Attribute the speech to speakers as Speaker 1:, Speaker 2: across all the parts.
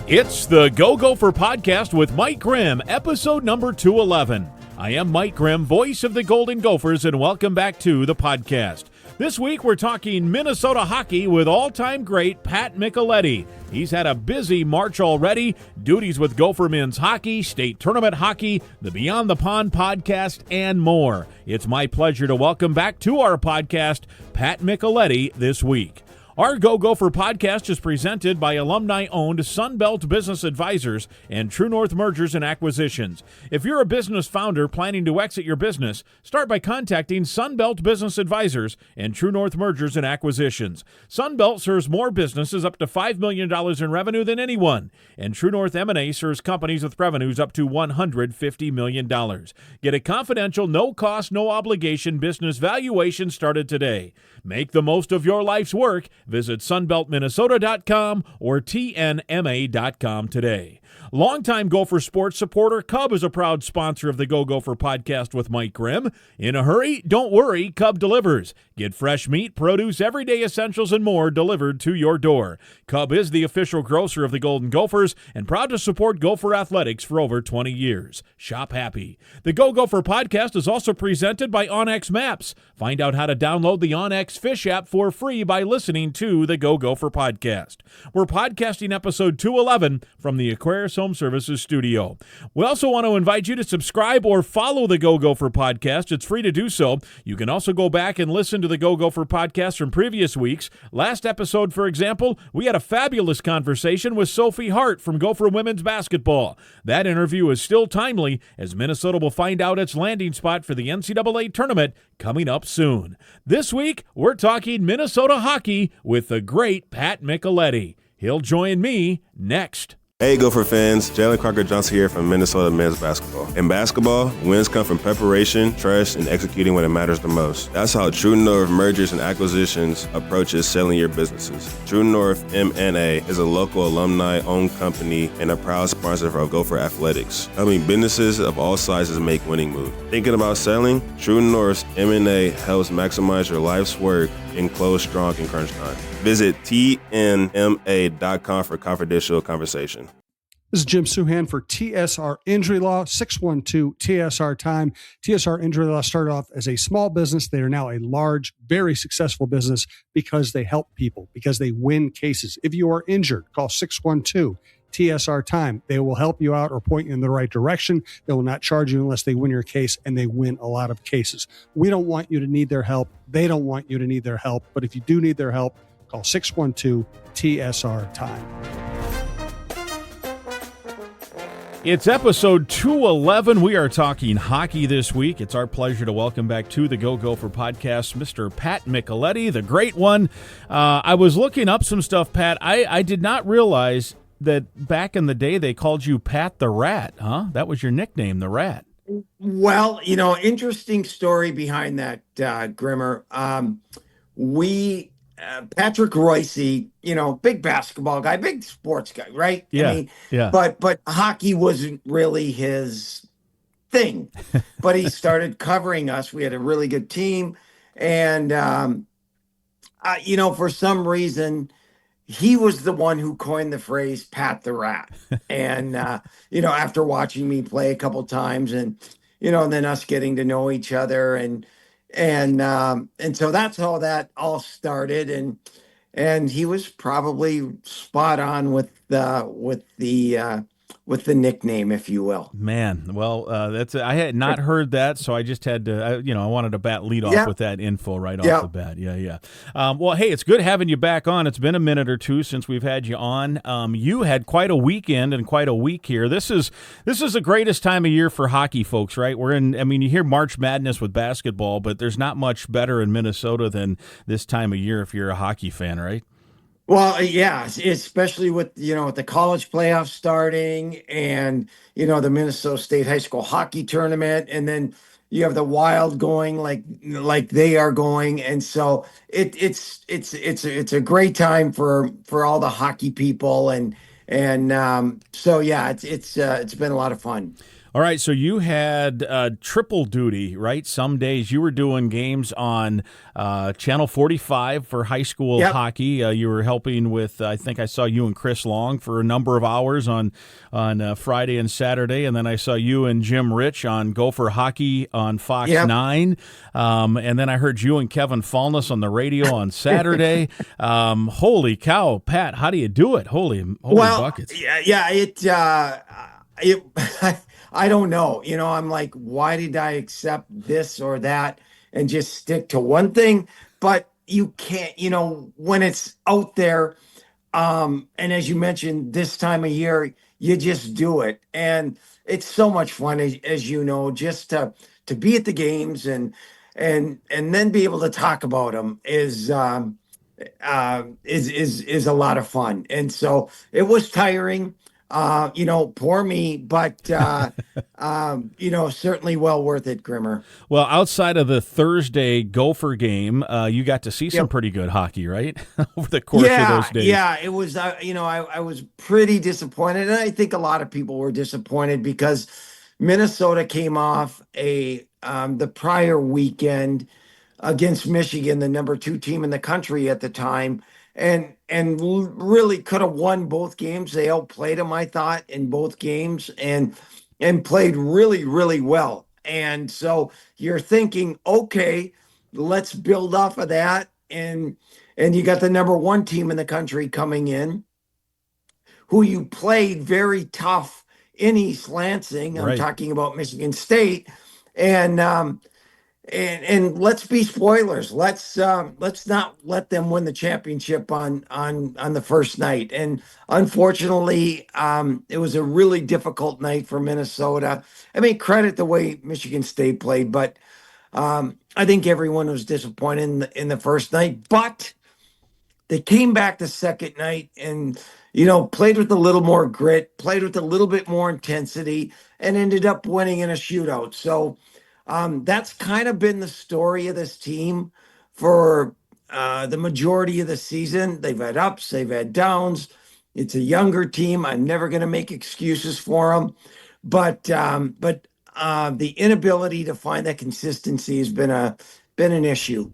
Speaker 1: It's the Go Gopher Podcast with Mike Grimm, episode number 211. I am Mike Grimm, voice of the Golden Gophers, and welcome back to the podcast. This week, we're talking Minnesota hockey with all-time great Pat Micheletti. He's had a busy March already, duties with Gopher men's hockey, state tournament hockey, the Beyond the Pond podcast, and more. It's my pleasure to welcome back to our podcast, Pat Micheletti, this week. Our Go Gopher podcast is presented by alumni-owned Sunbelt Business Advisors and True North Mergers and Acquisitions. If you're a business founder planning to exit your business, start by contacting Sunbelt Business Advisors and True North Mergers and Acquisitions. Sunbelt serves more businesses up to $5 million in revenue than anyone, and True North M&A serves companies with revenues up to $150 million. Get a confidential, no-cost, no-obligation business valuation started today. Make the most of your life's work. Visit sunbeltminnesota.com or tnma.com today. Longtime Gopher sports supporter Cub is a proud sponsor of the Go Gopher podcast with Mike Grimm. In a hurry? Don't worry, Cub delivers. Get fresh meat, produce, everyday essentials, and more delivered to your door. Cub is the official grocer of the Golden Gophers and proud to support Gopher athletics for over 20 years. Shop happy. The Go Gopher podcast is also presented by onX Maps. Find out how to download the onX Fish app for free by listening to the Go Gopher podcast. We're podcasting episode 211 from the Aquarius Home Services studio. We also want to invite you to subscribe or follow the Go Gopher podcast. It's free to do so. You can also go back and listen to the Go Gopher podcast from previous weeks. Last episode, for example, we had a fabulous conversation with Sophie Hart from Gopher Women's Basketball. That interview is still timely as Minnesota will find out its landing spot for the NCAA tournament coming up soon. This week, we're talking Minnesota hockey with the great Pat Micheletti. He'll join me next.
Speaker 2: Hey Gopher fans, Jalen Crocker-Johnson here from Minnesota men's basketball. In basketball, wins come from preparation, trust, and executing when it matters the most. That's how True North Mergers and Acquisitions approaches selling your businesses. True North M&A is a local alumni-owned company and a proud sponsor of Gopher athletics, helping businesses of all sizes make winning moves. Thinking about selling? True North's M&A helps maximize your life's work and close strong in crunch time. Visit tnma.com for confidential conversation.
Speaker 3: This is Jim Suhan for TSR Injury Law, 612-TSR-TIME. TSR Injury Law started off as a small business. They are now a large, very successful business because they help people, because they win cases. If you are injured, call 612-TSR-TIME. They will help you out or point you in the right direction. They will not charge you unless they win your case, and they win a lot of cases. We don't want you to need their help. They don't want you to need their help. But if you do need their help, call 612-TSR-TIME.
Speaker 1: It's episode 211. We are talking hockey this week. It's our pleasure to welcome back to the Go Gopher podcast, Mr. Pat Micheletti, the great one. I was looking up some stuff, Pat. I did not realize that back in the day they called you Pat the Rat, huh? That was your nickname, the Rat.
Speaker 4: Well, interesting story behind that, Grimmer. Patrick Royce, big basketball guy, big sports guy, right?
Speaker 1: Yeah, yeah.
Speaker 4: But hockey wasn't really his thing. But he started covering us. We had a really good team, and for some reason, he was the one who coined the phrase "Pat the Rat." And after watching me play a couple times, and then us getting to know each other, and so that's how that all started, and he was probably spot on with the nickname, if you will.
Speaker 1: Man, well, I had not heard that, so I just had to, I wanted to lead off with that info right off the bat. Yeah. Well, hey, it's good having you back on. It's been a minute or two since we've had you on. You had quite a weekend and quite a week here. This is the greatest time of year for hockey, folks, right? You hear March Madness with basketball, but there's not much better in Minnesota than this time of year if you're a hockey fan, right?
Speaker 4: Well, yeah, especially with the college playoffs starting, and the Minnesota State High School hockey tournament, and then you have the Wild going like they are going, and so it's a great time for all the hockey people, and so yeah, it's been a lot of fun.
Speaker 1: All right, so you had triple duty, right? Some days you were doing games on Channel 45 for high school
Speaker 4: Yep.
Speaker 1: hockey. You were helping with, I think I saw you and Chris Long for a number of hours on Friday and Saturday, and then I saw you and Jim Rich on Gopher Hockey on Fox
Speaker 4: Yep.
Speaker 1: 9, and then I heard you and Kevin Fallness on the radio on Saturday. Holy cow, Pat, how do you do it? Holy buckets.
Speaker 4: I don't know. I'm like, why did I accept this or that and just stick to one thing? But you can't, when it's out there, and as you mentioned, this time of year, you just do it. And it's so much fun, as you know, just to be at the games and then be able to talk about them is a lot of fun. And so it was tiring. Poor me, but certainly well worth it, Grimmer.
Speaker 1: Well, outside of the Thursday Gopher game, you got to see some pretty good hockey, right? Over the course of those days.
Speaker 4: Yeah, it was, I was pretty disappointed. And I think a lot of people were disappointed because Minnesota came off the prior weekend against Michigan, the number 2 team in the country at the time, and really could have won both games. They outplayed them, I thought, in both games and played really, really well. And so you're thinking, okay, let's build off of that. And you got the number 1 team in the country coming in, who you played very tough in East Lansing. I'm talking about Michigan State. And let's be spoilers. Let's not let them win the championship on the first night. And unfortunately, it was a really difficult night for Minnesota. I mean, credit the way Michigan State played, but I think everyone was disappointed in the first night. But they came back the second night and played with a little more grit, played with a little bit more intensity, and ended up winning in a shootout. So. That's kind of been the story of this team for the majority of the season. They've had ups, they've had downs. It's a younger team. I'm never going to make excuses for them, but the inability to find that consistency has been an issue.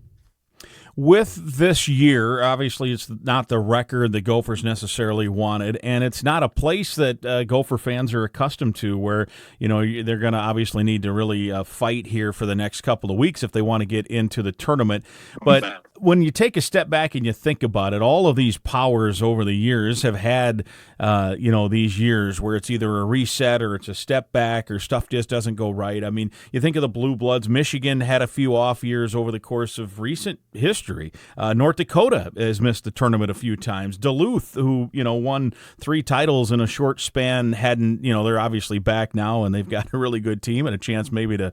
Speaker 1: With this year, obviously, it's not the record the Gophers necessarily wanted, and it's not a place that Gopher fans are accustomed to, where they're going to obviously need to really fight here for the next couple of weeks if they want to get into the tournament. But when you take a step back and you think about it, all of these powers over the years have had, these years where it's either a reset or it's a step back or stuff just doesn't go right. I mean, you think of the Blue Bloods. Michigan had a few off years over the course of recent history. North Dakota has missed the tournament a few times. Duluth, who, won 3 titles in a short span, hadn't, they're obviously back now and they've got a really good team and a chance maybe to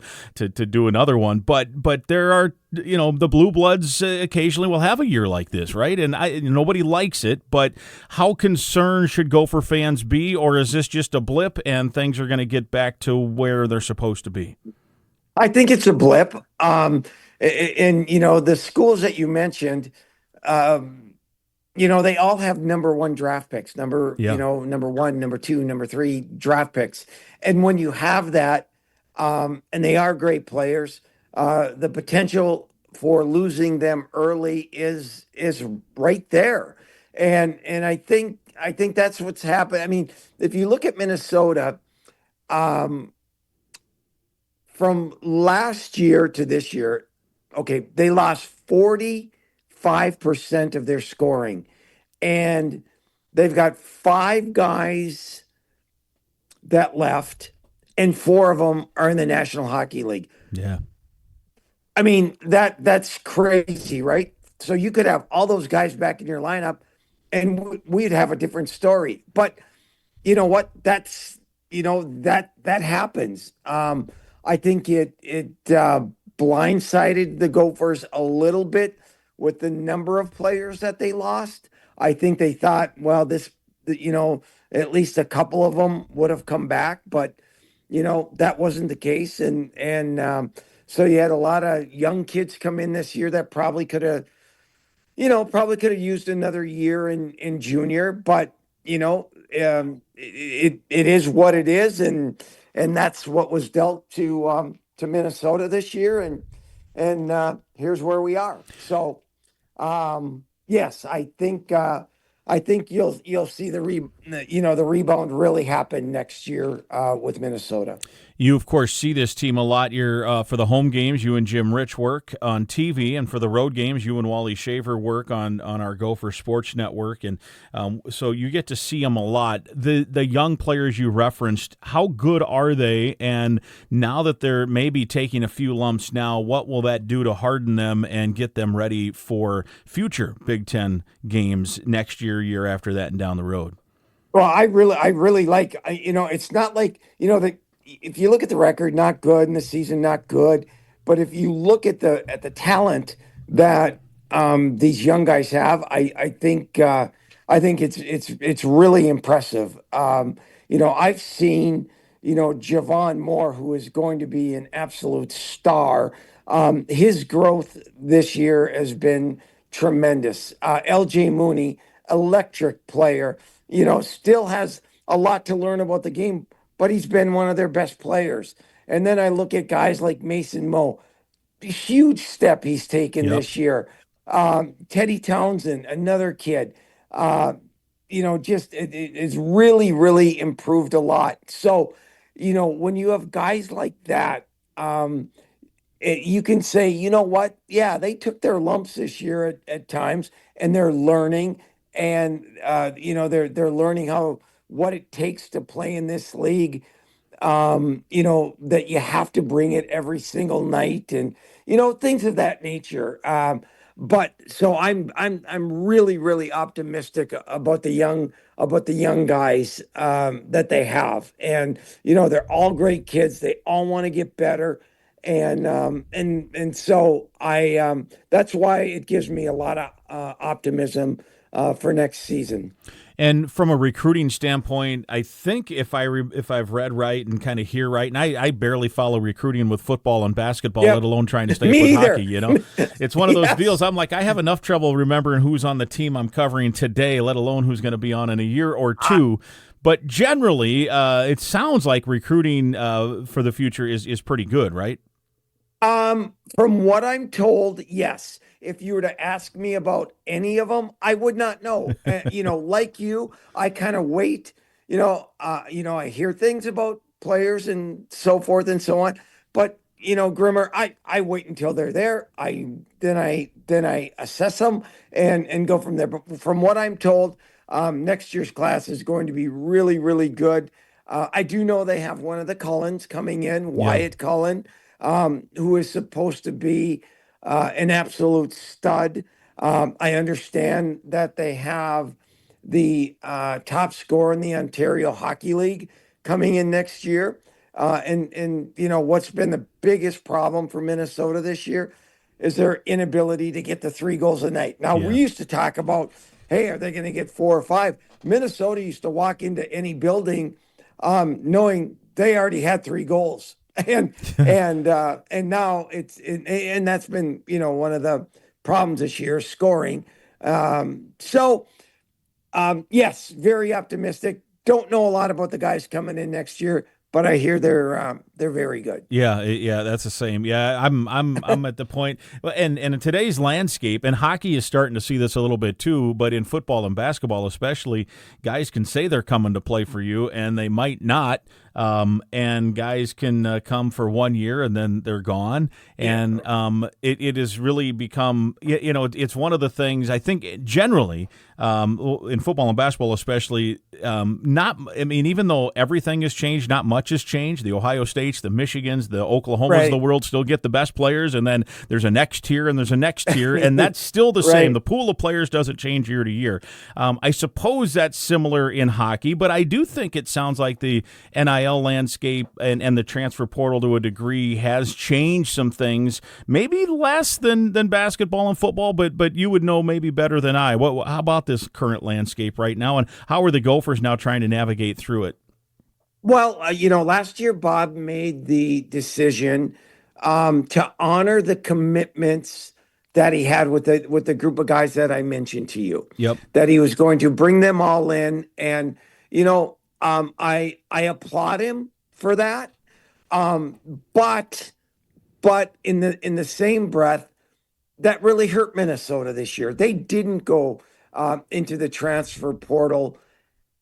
Speaker 1: do another one. But there are, the Blue Bloods occasionally will have a year like this, right? And nobody likes it, but how concerned should Gopher fans be, or is this just a blip and things are going to get back to where they're supposed to be?
Speaker 4: I think it's a blip. And the schools that you mentioned, they all have number 1 draft picks, number 1, number 2, number 3 draft picks. And when you have that, and they are great players, the potential for losing them early is right there. And I think that's what's happened. I mean, if you look at Minnesota, from last year to this year, okay, they lost 45% of their scoring, and they've got 5 guys that left, and 4 of them are in the National Hockey League.
Speaker 1: Yeah.
Speaker 4: I mean, that's crazy, right? So you could have all those guys back in your lineup and we'd have a different story. But you know what? That happens. I think it blindsided the Gophers a little bit with the number of players that they lost. I think they thought, well, at least a couple of them would have come back, but that wasn't the case. And so you had a lot of young kids come in this year that probably could have used another year in junior, but it is what it is, and that's what was dealt to Minnesota this year, and here's where we are. So, yes, I think you'll see the rebound really happen next year with Minnesota.
Speaker 1: You, of course, see this team a lot. You're for the home games, you and Jim Rich work on TV, and for the road games, you and Wally Shaver work on our Gopher Sports Network, and so you get to see them a lot. The young players you referenced, how good are they? And now that they're maybe taking a few lumps now, what will that do to harden them and get them ready for future Big Ten games next year after that, and down the road?
Speaker 4: Well, I really like, it's not like, if you look at the record, not good, and the season, not good. But if you look at the talent that these young guys have, I think it's really impressive. I've seen, Javon Moore, who is going to be an absolute star. His growth this year has been tremendous. LJ Mooney, electric player, still has a lot to learn about the game, but he's been one of their best players. And then I look at guys like Mason Moe, huge step he's taken this year. Teddy Townsend, another kid, just it's really, really improved a lot. So, when you have guys like that, you can say, you know what? Yeah, they took their lumps this year at times, and they're learning, and they're learning what it takes to play in this league. That you have to bring it every single night, and things of that nature. But so I'm really, really optimistic about the young guys that they have, and they're all great kids. They all want to get better. And so that's why it gives me a lot of optimism for next season.
Speaker 1: And from a recruiting standpoint, I think if I've read right and kind of hear right, and I barely follow recruiting with football and basketball, let alone trying to stay up with hockey. It's one of those deals. I'm like, I have enough trouble remembering who's on the team I'm covering today, let alone who's going to be on in a year or two. But generally, it sounds like recruiting for the future is pretty good, right?
Speaker 4: From what I'm told, yes. If you were to ask me about any of them, I would not know. Like you, I kind of wait. I hear things about players and so forth and so on. But Grimmer, I wait until they're there. Then I assess them and go from there. But from what I'm told, next year's class is going to be really, really good. I do know they have one of the Cullens coming in, Wyatt Cullen, who is supposed to be an absolute stud. I understand that they have the top scorer in the Ontario Hockey League coming in next year. And what's been the biggest problem for Minnesota this year is their inability to get the 3 goals a night. Now, we used to talk about, hey, are they going to get 4 or 5? Minnesota used to walk into any building knowing they already had 3 goals. And now and that's been one of the problems this year, scoring. Yes, very optimistic. Don't know a lot about the guys coming in next year, but I hear they're very good.
Speaker 1: Yeah, that's the same. Yeah, I'm at the point, and in today's landscape, and hockey is starting to see this a little bit too, but in football and basketball especially, guys can say they're coming to play for you, and they might not. And guys can come for 1 year and then they're gone. And it has really become, it's one of the things I think generally in football and basketball especially, even though everything has changed, not much has changed. The Ohio States, the Michigans, the Oklahomas of the world still get the best players, and then there's a next tier and there's a next tier, and that's still the same. The pool of players doesn't change year to year. I suppose that's similar in hockey, but I do think it sounds like the NIL landscape and the transfer portal to a degree has changed some things, maybe less than basketball and football, but you would know maybe better than I. How about this current landscape right now, and how are the Gophers now trying to navigate through it?
Speaker 4: Well, last year Bob made the decision to honor the commitments that he had with the group of guys that I mentioned to you.
Speaker 1: Yep.
Speaker 4: That he was going to bring them all in, and I applaud him for that. Um, but in the same breath, that really hurt Minnesota this year. They didn't go into the transfer portal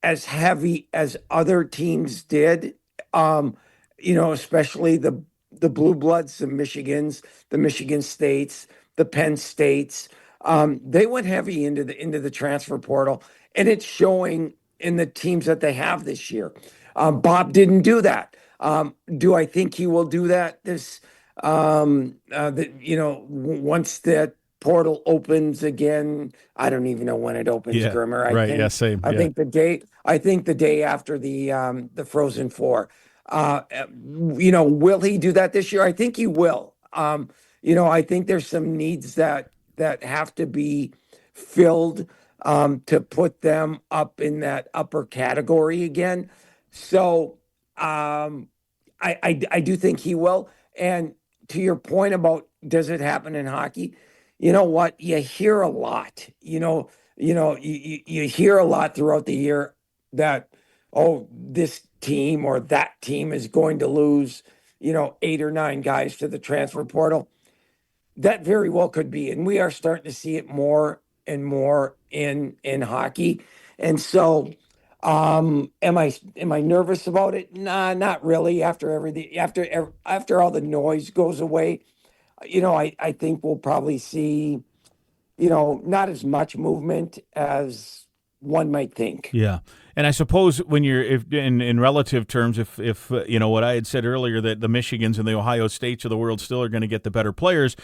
Speaker 4: as heavy as other teams did. Um, Especially the blue bloods, the Michigans, the Michigan States, the Penn States. They went heavy into the transfer portal, and it's showing in the teams that they have this year. Bob didn't do that. Do I think he will do that once that portal opens again? I don't even know when it opens,
Speaker 1: Yeah,
Speaker 4: Grimmer.
Speaker 1: right. Yeah, same.
Speaker 4: I
Speaker 1: Yeah.
Speaker 4: think the day after the Frozen Four. Will he do that this year? I think he will. I think there's some needs that have to be filled to put them up in that upper category again. So um, I do think he will. And to your point about does it happen in hockey? You know what? You hear a lot. You hear a lot throughout the year that, oh, this team or that team is going to lose, 8 or 9 guys to the transfer portal. That very well could be, and we are starting to see it more and more in hockey. And so, am I nervous about it? Nah, not really. After all the noise goes away, I think we'll probably see, not as much movement as one might think.
Speaker 1: Yeah. And I suppose when you're if in relative terms, if what I had said earlier that the Michigans and the Ohio States of the world still are going to get the better players,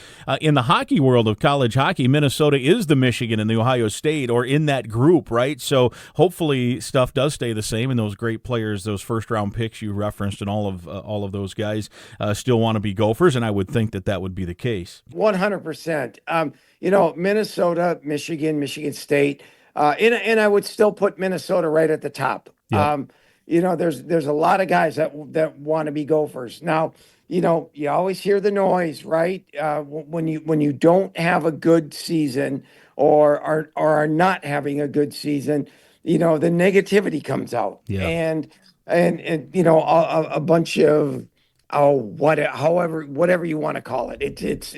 Speaker 1: in the hockey world of college hockey, Minnesota is the Michigan and the Ohio State, or in that group, right? So hopefully stuff does stay the same, and those great players, those first round picks you referenced, and all of those guys still want to be Gophers, and I would think that would be the case.
Speaker 4: 100%. Minnesota, Michigan State. And I would still put Minnesota right at the top.
Speaker 1: Yep.
Speaker 4: There's a lot of guys that want to be Gophers. Now, you always hear the noise, right? When you don't have a good season or are not having a good season, the negativity comes out.
Speaker 1: Yeah.
Speaker 4: And a bunch of whatever you want to call it. It's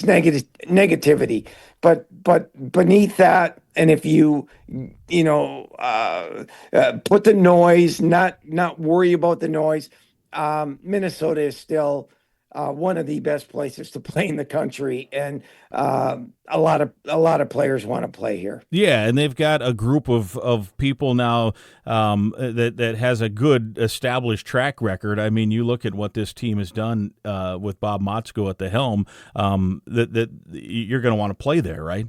Speaker 4: negativity. But beneath that, and if you put the noise, not worry about the noise, Minnesota is still one of the best places to play in the country, and a lot of players want to play here.
Speaker 1: Yeah, and they've got a group of people now that has a good established track record. I mean, you look at what this team has done with Bob Motzko at the helm. That you're going to want to play there, right?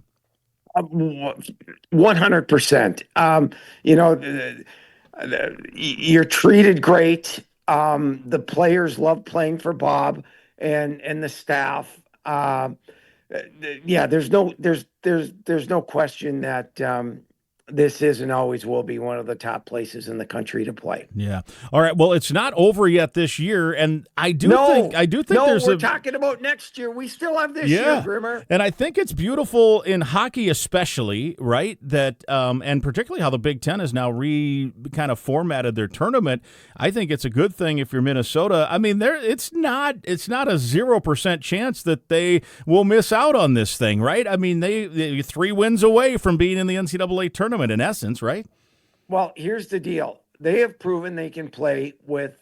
Speaker 4: 100%. You're treated great. The players love playing for Bob and the staff. There's no question that this is and always will be one of the top places in the country to play.
Speaker 1: Yeah. All right. Well, it's not over yet this year, and I do think
Speaker 4: we're talking about next year. We still have this year, Grimmer.
Speaker 1: And I think it's beautiful in hockey, especially, right? That and particularly how the Big Ten has now kind of formatted their tournament. I think it's a good thing if you're Minnesota. I mean, it's not a 0% chance that they will miss out on this thing, right? I mean, they 3 wins away from being in the NCAA tournament. In essence, right?
Speaker 4: Well, here's the deal. They have proven they can play with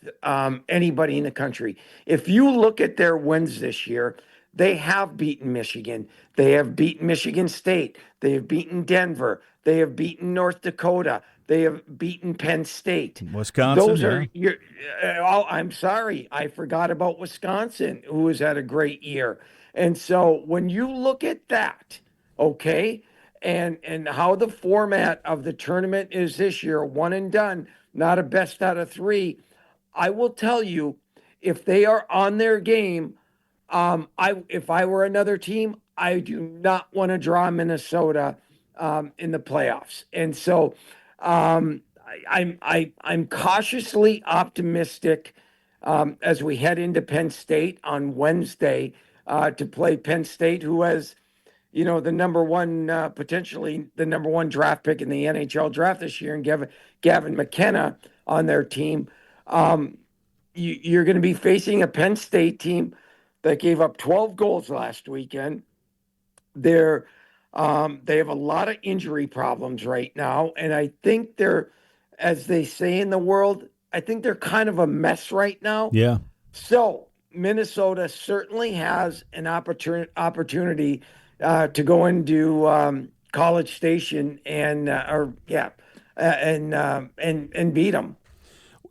Speaker 4: anybody in the country. If you look at their wins this year, they have beaten Michigan. They have beaten Michigan State. They have beaten Denver. They have beaten North Dakota. They have beaten Penn State.
Speaker 1: Wisconsin.
Speaker 4: I'm sorry. I forgot about Wisconsin, who has had a great year. And so when you look at that, okay, and how the format of the tournament is this year, one and done, not a best out of 3. I will tell you, if they are on their game, if I were another team, I do not want to draw Minnesota in the playoffs. And so I'm cautiously optimistic as we head into Penn State on Wednesday to play Penn State, who has the number one, potentially the number one draft pick in the NHL draft this year, and Gavin McKenna on their team. You're going to be facing a Penn State team that gave up 12 goals last weekend. They have a lot of injury problems right now, and I think they're, as they say in the world, I think they're kind of a mess right now.
Speaker 1: Yeah.
Speaker 4: So Minnesota certainly has an opportunity to go into College Station and beat them.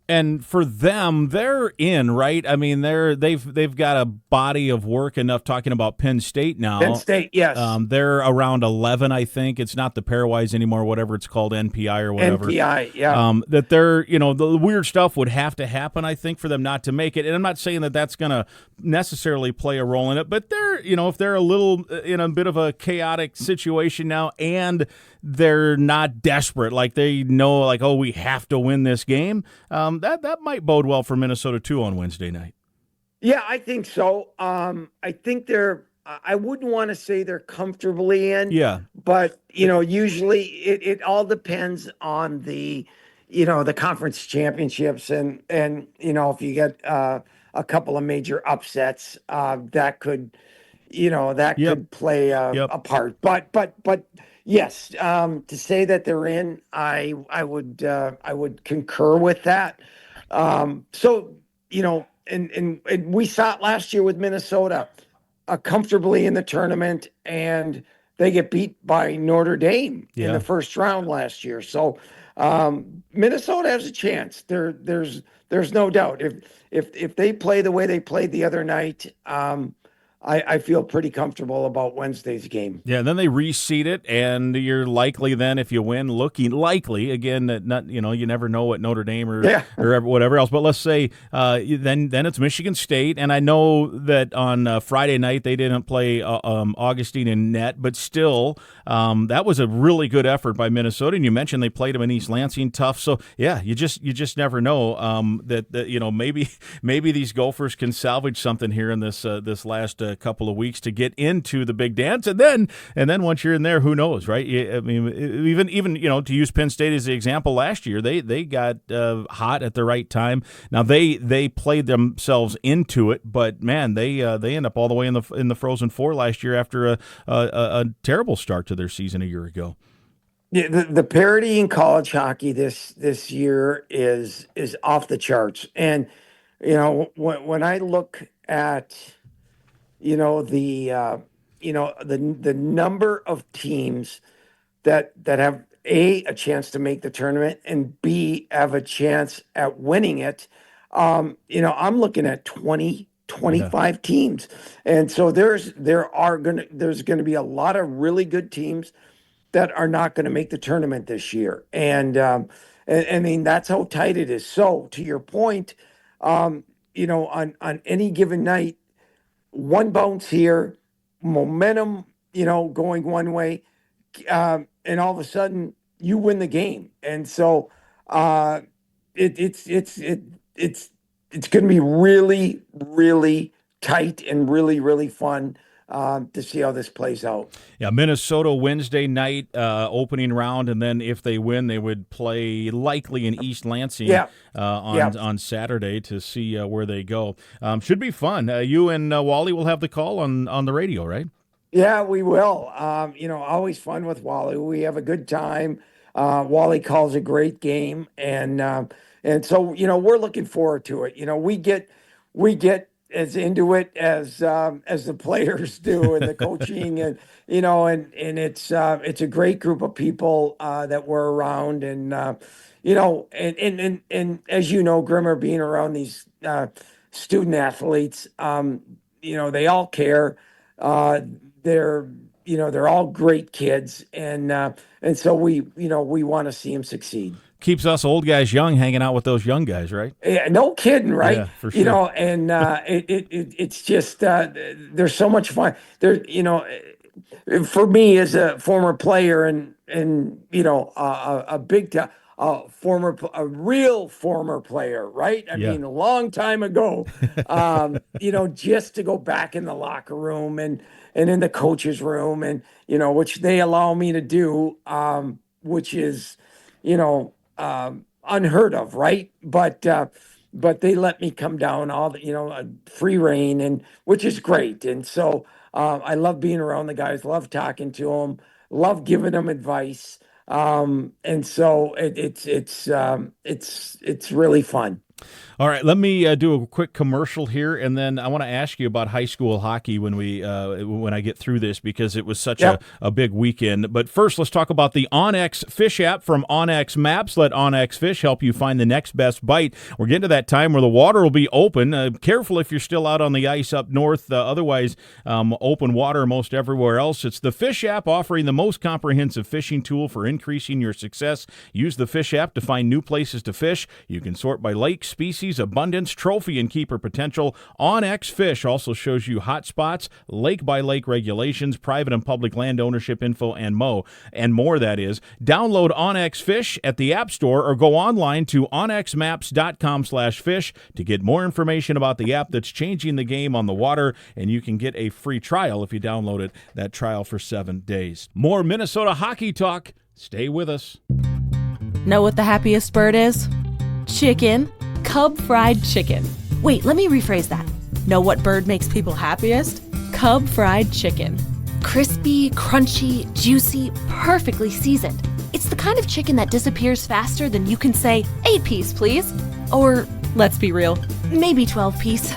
Speaker 1: And for them, they're in, right? I mean, they've got a body of work enough. Talking about Penn State now.
Speaker 4: Penn State, yes.
Speaker 1: They're around 11, I think. It's not the pairwise anymore, whatever it's called, NPI or whatever.
Speaker 4: NPI, yeah.
Speaker 1: That they're, the weird stuff would have to happen, I think, for them not to make it. And I'm not saying that that's going to necessarily play a role in it, but they're, if they're a little in a bit of a chaotic situation now, and they're not desperate, like they know, like, oh, we have to win this game. That might bode well for Minnesota too on Wednesday night.
Speaker 4: Yeah, I think so. I think I wouldn't want to say they're comfortably in.
Speaker 1: Yeah.
Speaker 4: But, usually it all depends on the conference championships and if you get a couple of major upsets, that could, could play a part. But yes, to say that they're in, I would concur with that. So, and we saw it last year with Minnesota, comfortably in the tournament, and they get beat by Notre Dame in the first round last year. So, Minnesota has a chance. There's no doubt. If they play the way they played the other night, I feel pretty comfortable about Wednesday's game.
Speaker 1: Yeah, then they reseed it, and you're likely then, if you win, looking likely again. Not you never know what Notre Dame or whatever else. But let's say then it's Michigan State, and I know that on Friday night they didn't play Augustine in net, but still that was a really good effort by Minnesota. And you mentioned they played them in East Lansing tough. So yeah, you just never know that maybe these Gophers can salvage something here in this last couple of weeks to get into the big dance, and then once you're in there, who knows, right? I mean, even to use Penn State as the example, last year they got hot at the right time. Now they played themselves into it, but man, they end up all the way in the Frozen Four last year after a terrible start to their season a year ago.
Speaker 4: Yeah, the parity in college hockey this year is off the charts, and when I look at the number of teams that have a chance to make the tournament and B have a chance at winning it. I'm looking at 25 teams. And so there's going to be a lot of really good teams that are not going to make the tournament this year. And I mean, that's how tight it is. So to your point, on any given night, one bounce here, momentum, going one way, and all of a sudden you win the game. And so it's going to be really, really tight and really, really fun to see how this plays out.
Speaker 1: Yeah, Minnesota Wednesday night opening round, and then if they win, they would play likely in East Lansing on Saturday to see where they go. Should be fun. You and Wally will have the call on the radio, right?
Speaker 4: Yeah, we will. Always fun with Wally. We have a good time. Wally calls a great game, and so we're looking forward to it. We get as into it as the players do, and the coaching, and it's a great group of people that we're around, and and as Grimmer, being around these student athletes, they all care. They're all great kids, and so we want to see them succeed.
Speaker 1: Keeps us old guys young, hanging out with those young guys, right?
Speaker 4: Yeah, no kidding, right?
Speaker 1: Yeah, for sure.
Speaker 4: And it's just there's so much fun. There, for me as a former player and a big time, a real former player, right? I
Speaker 1: Yeah.
Speaker 4: mean, a long time ago, just to go back in the locker room and in the coach's room, and which they allow me to do, which is, unheard of, right? But they let me come down all the, free reign, and which is great. And so I love being around the guys, love talking to them, love giving them advice. And so it's really fun.
Speaker 1: All right, let me do a quick commercial here, and then I want to ask you about high school hockey when I get through this, because it was such a big weekend. But first, let's talk about the onX Fish app from onX Maps. Let onX Fish help you find the next best bite. We're getting to that time where the water will be open. Careful if you're still out on the ice up north. Otherwise, open water most everywhere else. It's the Fish app, offering the most comprehensive fishing tool for increasing your success. Use the Fish app to find new places to fish. You can sort by lake, species, abundance, trophy, and keeper potential. onX Fish also shows you hot spots, lake-by-lake regulations, private and public land ownership info, and more, that is. Download onX Fish at the App Store or go online to onxmaps.com/fish to get more information about the app that's changing the game on the water, and you can get a free trial if you download it, that trial for 7 days. More Minnesota hockey talk. Stay with us.
Speaker 5: Know what the happiest bird is? Chicken. Cub fried chicken. Wait, let me rephrase that. Know what bird makes people happiest? Cub fried chicken. Crispy, crunchy, juicy, perfectly seasoned. It's the kind of chicken that disappears faster than you can say, 8-piece, please. Or, let's be real, maybe 12-piece.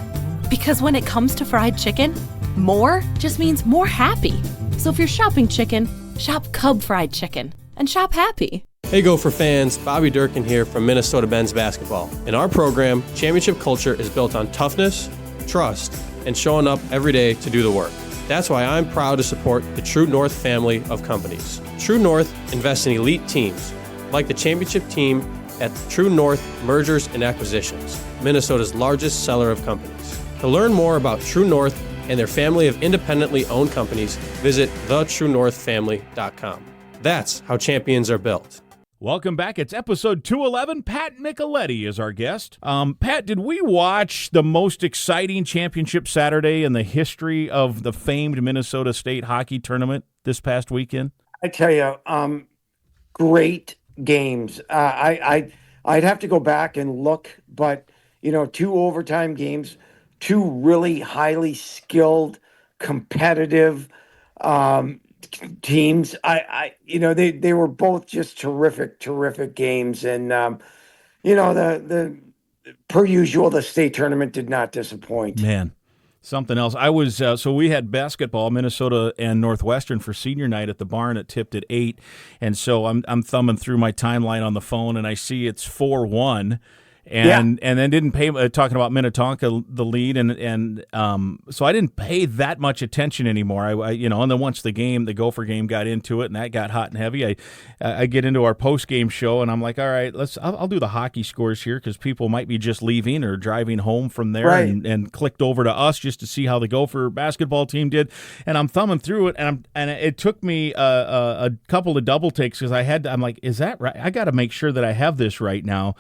Speaker 5: Because when it comes to fried chicken, more just means more happy. So if you're shopping chicken, shop Cub fried chicken and shop happy.
Speaker 6: Hey Gopher fans, Bobby Durkin here from Minnesota men's basketball. In our program, championship culture is built on toughness, trust, and showing up every day to do the work. That's why I'm proud to support the True North family of companies. True North invests in elite teams, like the championship team at True North Mergers and Acquisitions, Minnesota's largest seller of companies. To learn more about True North and their family of independently owned companies, visit thetruenorthfamily.com. That's how champions are built.
Speaker 1: Welcome back. It's episode 211. Pat Micheletti is our guest. Pat, did we watch the most exciting championship Saturday in the history of the famed Minnesota State hockey tournament this past weekend?
Speaker 4: I tell you, great games. I'd have to go back and look, but 2 overtime games, 2 really highly skilled, competitive teams. They were both just terrific games, and the per usual, the state tournament did not disappoint.
Speaker 1: Man, something else. I was so we had basketball, Minnesota and Northwestern, for senior night at the barn. It tipped at 8, and so I'm thumbing through my timeline on the phone, and I see it's 4-1. And then didn't pay, talking about Minnetonka, the lead, and so I didn't pay that much attention anymore. And then once the Gopher game got into it, and that got hot and heavy, I get into our post game show, and I'm like, all right, I'll do the hockey scores here, because people might be just leaving or driving home from there,
Speaker 4: right,
Speaker 1: and clicked over to us just to see how the Gopher basketball team did, and I'm thumbing through it, and it took me a couple of double takes, because I'm like, is that right? I got to make sure that I have this right now.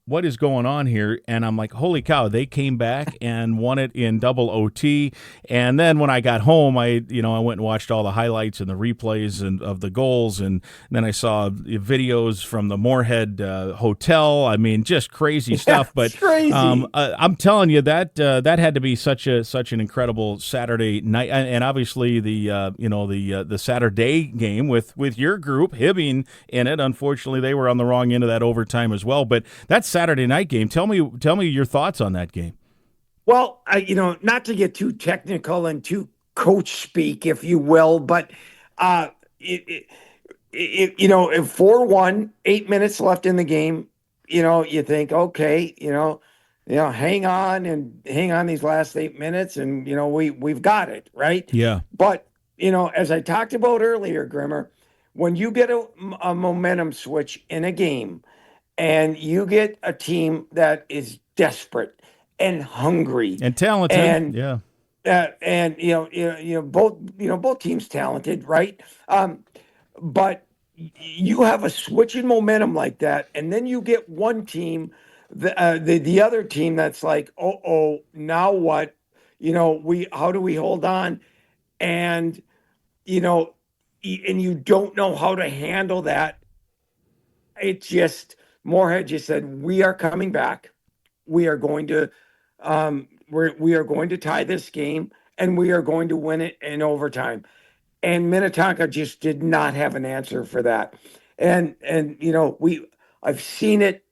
Speaker 1: What is going on here? And I'm like, holy cow, they came back and won it in double OT. And then when I got home, I went and watched all the highlights and the replays of the goals. And then I saw videos from the Moorhead Hotel. I mean, just crazy stuff. But
Speaker 4: crazy.
Speaker 1: I'm telling you, that had to be such an incredible Saturday night. And obviously the Saturday game with your group, Hibbing, in it. Unfortunately, they were on the wrong end of that overtime as well. But that's Saturday night game. Tell me your thoughts on that game.
Speaker 4: Well, not to get too technical and too coach speak, if you will, but if 4-1, 8 minutes left in the game, you think, okay, hang on these last 8 minutes, and we've got it, right?
Speaker 1: Yeah.
Speaker 4: But as I talked about earlier, Grimmer, when you get a momentum switch in a game, and you get a team that is desperate and hungry
Speaker 1: and talented,
Speaker 4: both teams talented, right? But you have a switch in momentum like that, and then you get one team, the other team that's like, oh, now what? How do we hold on? And and you don't know how to handle that. It just Moorhead just said, we are coming back. We are going to we are going to tie this game, and we are going to win it in overtime. And Minnetonka just did not have an answer for that. And I've seen it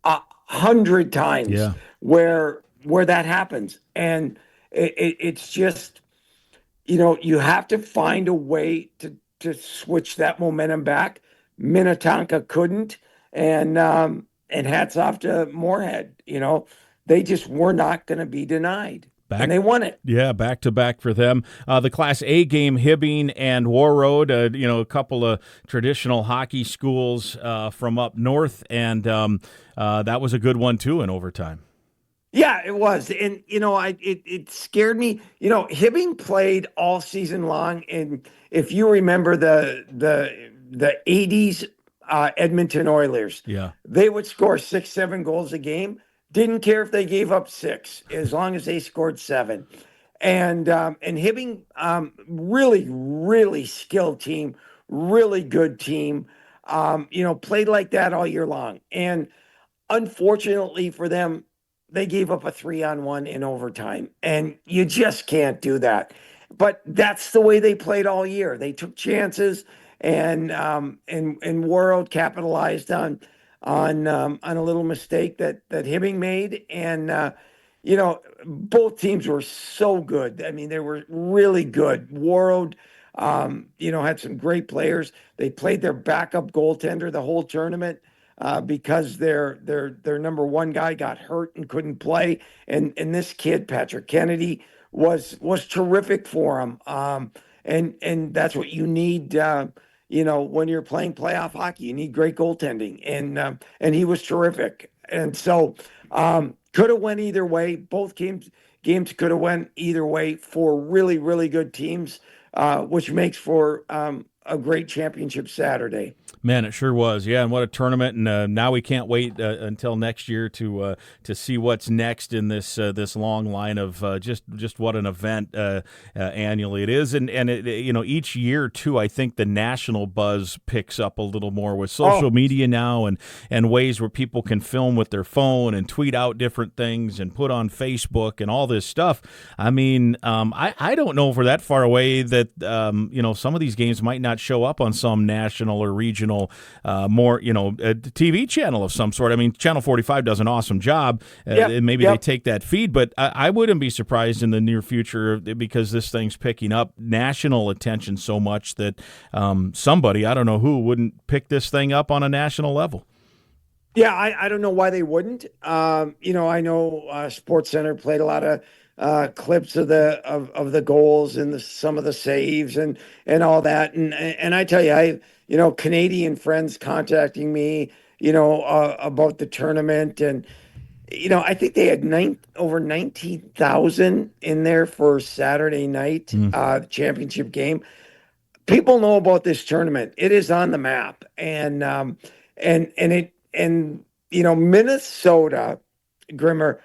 Speaker 4: 100 times where that happens. And it's just, you have to find a way to switch that momentum back. Minnetonka couldn't, and hats off to Moorhead. They just were not going to be denied. And they won it.
Speaker 1: Yeah, back to back for them. The Class A game, Hibbing and Warroad, a couple of traditional hockey schools from up north, and that was a good one too in overtime.
Speaker 4: Yeah, it was, and it scared me. Hibbing played all season long, and if you remember the '80s Edmonton Oilers, they would score 6-7 goals a game. Didn't care if they gave up 6, as long as they scored 7. And Hibbing, really, really skilled team, really good team. Played like that all year long. And unfortunately for them, they gave up a 3-on-1 in overtime, and you just can't do that. But that's the way they played all year. They took chances, and World capitalized on a little mistake that Hibbing made. And both teams were so good. I mean, they were really good. World had some great players. They played their backup goaltender the whole tournament because their number one guy got hurt and couldn't play. And this kid, Patrick Kennedy, was terrific for him. And that's what you need. When you're playing playoff hockey, you need great goaltending, and he was terrific. And so, could have went either way. Both games could have went either way for really, really good teams, which makes for a great championship Saturday.
Speaker 1: Man, it sure was. Yeah, and what a tournament! And now we can't wait until next year to see what's next in this long line of just what an event annually it is. And each year too, I think the national buzz picks up a little more with social media now and ways where people can film with their phone and tweet out different things and put on Facebook and all this stuff. I mean, I don't know if we're that far away that some of these games might not show up on some national or regional more, a TV channel of some sort. I mean, Channel 45 does an awesome job. Maybe they take that feed, but I wouldn't be surprised in the near future because this thing's picking up national attention so much that somebody, I don't know who, wouldn't pick this thing up on a national level.
Speaker 4: Yeah, I don't know why they wouldn't. I know SportsCenter played a lot of clips of the goals and some of the saves and all that. And I tell you, Canadian friends contacting me, about the tournament, and I think they had over 19,000 in there for Saturday night championship game. People know about this tournament. It is on the map, and Minnesota, Grimmer,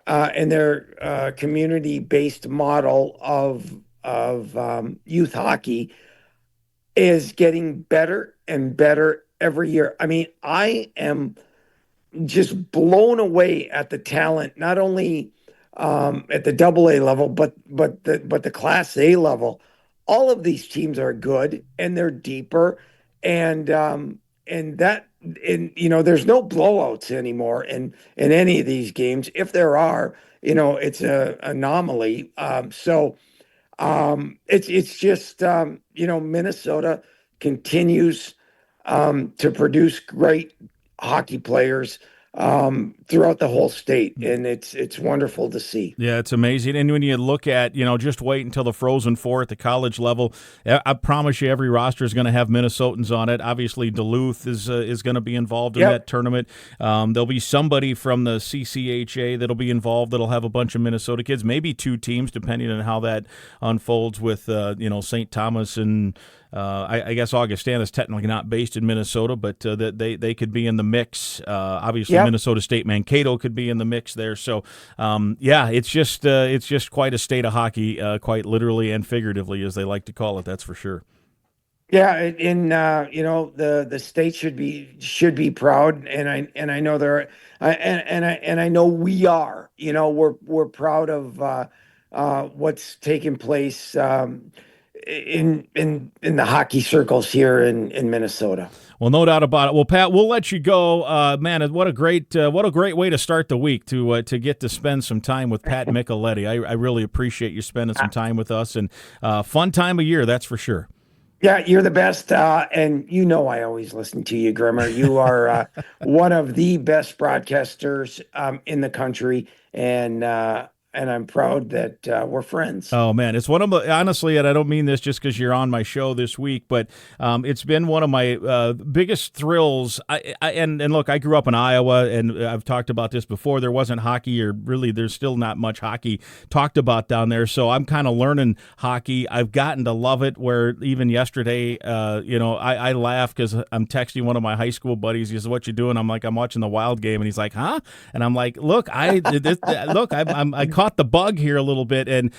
Speaker 4: and their community-based model of youth hockey is getting better and better every year. I mean, I am just blown away at the talent, not only at the AA level, but the Class A level. All of these teams are good, and they're deeper, and there's no blowouts anymore in any of these games. If there are, it's an anomaly. It's just Minnesota continues to produce great hockey players throughout the whole state, and it's wonderful to see.
Speaker 1: Yeah, it's amazing. And when you look at, just wait until the Frozen Four at the college level, I promise you every roster is going to have Minnesotans on it. Obviously, Duluth is going to be involved in that tournament. There'll be somebody from the CCHA that'll be involved that'll have a bunch of Minnesota kids, maybe 2 teams, depending on how that unfolds with, St. Thomas and I guess Augustana is technically not based in Minnesota, but that they could be in the mix. Obviously, Minnesota State Mankato could be in the mix there. So, it's just quite a state of hockey, quite literally and figuratively, as they like to call it. That's for sure.
Speaker 4: Yeah, the state should be proud, and I know I know we are. We're proud of what's taking place in the hockey circles here in Minnesota.
Speaker 1: Well, no doubt about it. Well, Pat, we'll let you go. Man, what a great way to start the week to get to spend some time with Pat Micheletti. I really appreciate you spending some time with us, and fun time of year, that's for sure.
Speaker 4: Yeah, you're the best, and I always listen to you, Grimmer. You are one of the best broadcasters in the country, and I'm proud that we're friends.
Speaker 1: Oh, man. It's one of my, honestly, and I don't mean this just because you're on my show this week, but it's been one of my biggest thrills. And look, I grew up in Iowa, and I've talked about this before. There wasn't hockey, or really there's still not much hockey talked about down there. So I'm kind of learning hockey. I've gotten to love it, where even yesterday, I laugh because I'm texting one of my high school buddies. He says, "What you doing?" I'm like, "I'm watching the Wild game." And he's like, "Huh?" And I'm like, "Look, I caught the bug here a little bit, and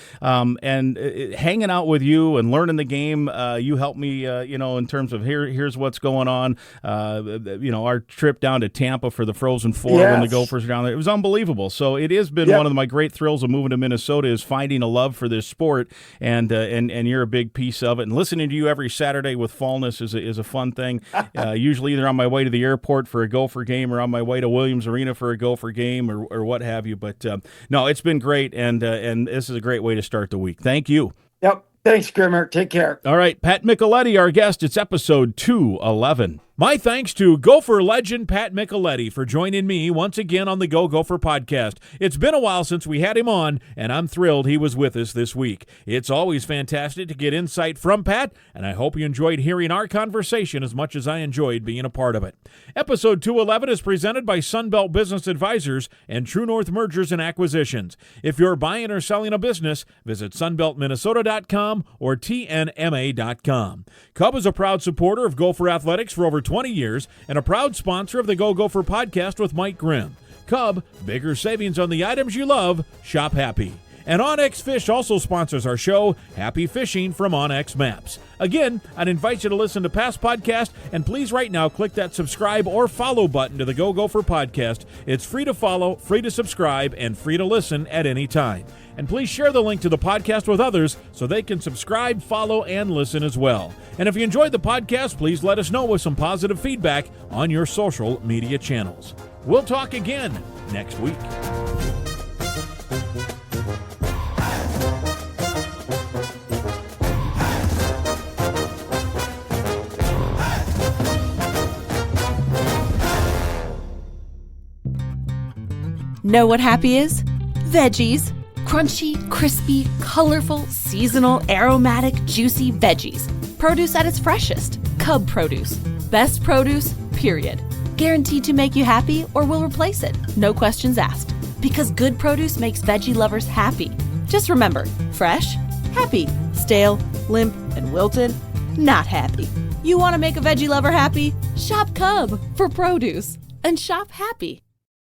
Speaker 1: hanging out with you and learning the game, you helped me, in terms of here's what's going on. Our trip down to Tampa for the Frozen Four when the Gophers were down there, it was unbelievable. So it has been one of my great thrills of moving to Minnesota, is finding a love for this sport, and you're a big piece of it. And listening to you every Saturday with Fallness is a fun thing. Usually either on my way to the airport for a Gopher game, or on my way to Williams Arena for a Gopher game, or what have you. But no, it's been great, and this is a great way to start the week. Thank you.
Speaker 4: Yep. Thanks, Grimmer. Take care.
Speaker 1: All right, Pat Micheletti, our guest. It's episode 211. My thanks to Gopher legend Pat Micheletti for joining me once again on the Go Gopher Podcast. It's been a while since we had him on, and I'm thrilled he was with us this week. It's always fantastic to get insight from Pat, and I hope you enjoyed hearing our conversation as much as I enjoyed being a part of it. Episode 211 is presented by Sunbelt Business Advisors and True North Mergers and Acquisitions. If you're buying or selling a business, visit sunbeltminnesota.com or tnma.com. Cub is a proud supporter of Gopher Athletics for over 20 years and a proud sponsor of the Go Gopher Podcast with Mike Grimm. Cub, bigger savings on the items you love. Shop happy. And OnX Fish also sponsors our show, Happy Fishing from OnX Maps. Again, I'd invite you to listen to past podcasts, and please right now click that subscribe or follow button to the Go Gopher Podcast. It's free to follow, free to subscribe, and free to listen at any time. And please share the link to the podcast with others so they can subscribe, follow, and listen as well. And if you enjoyed the podcast, please let us know with some positive feedback on your social media channels. We'll talk again next week.
Speaker 5: Know what happy is? Veggies. Crunchy, crispy, colorful, seasonal, aromatic, juicy veggies. Produce at its freshest. Cub produce. Best produce, period. Guaranteed to make you happy or will replace it. No questions asked. Because good produce makes veggie lovers happy. Just remember, fresh, happy. Stale, limp, and wilted, not happy. You want to make a veggie lover happy? Shop Cub for produce. And shop happy.